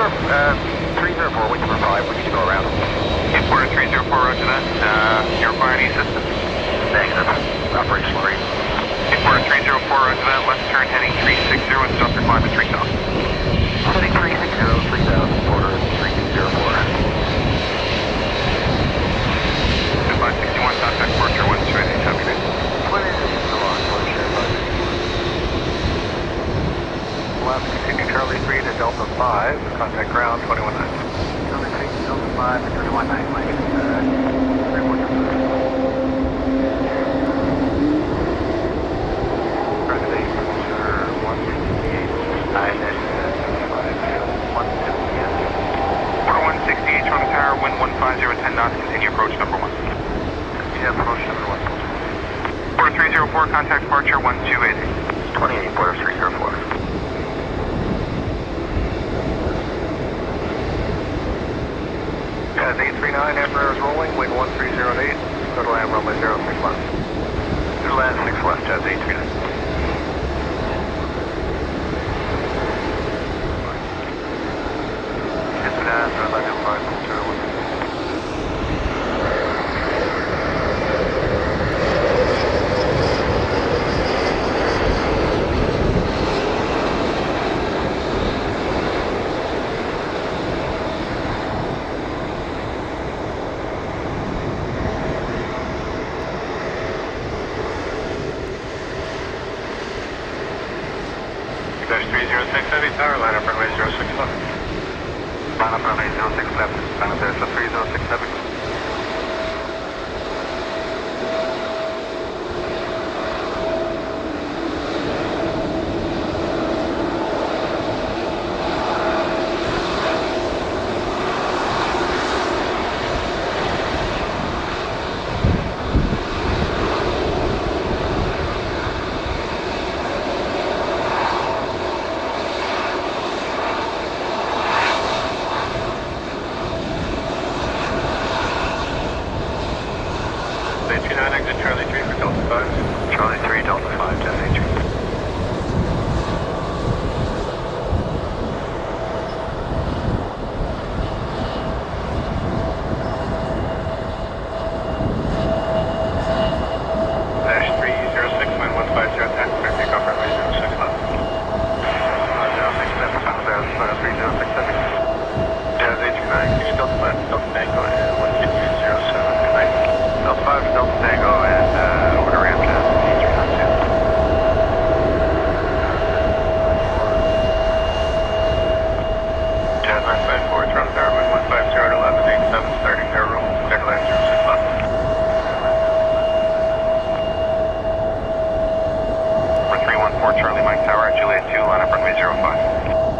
304, wind number 5, we need to go around. Importer 304, roger that. You require any assistance? Negative. Operation green. Importer 304, roger that. Left turn heading 360 and stop your climb at 3000. Heading 360, 3000, quarter 304. Goodbye 61, contact departure 128, copy that. What is it? So on, closure, Left, continue Charlie 3 to Delta 5, contact ground 219. Charlie 3 to Delta 5 and 219, Mike. 314. Present 168. I then 158. Quarter 168, on the tower, wind 150, 10 knots, continue approach number 1. Yeah, approach number 1. Quarter 304, contact departure 1280. 28, quarter 304. Jazz 839, Emperor is rolling, wind 1308, total AM runway 06 left. Total land 6 left, Jazz 839. Dash 306 Heavy Tower, line up runway 06 left. Line up runway 06 left. Line up there, so 306 Heavy. Exit Charlie 3 for Delta 5. Charlie 3, Delta 5, Jazz 839. Dash 306, wind 150, takeoff runway 06 left. 06 left, final there, 306 Heavy. Jazz 829, continue Delta 5, Delta Tango, and 15207, good night. Delta 5 to Delta Tango and over to ramp Jazz 839. Jazz 954, Toronto Tower, wind 150 to 1187, starting their roll, clear to land 06 left. 4314 Charlie Mike Tower, Juliet 2, line up runway 05.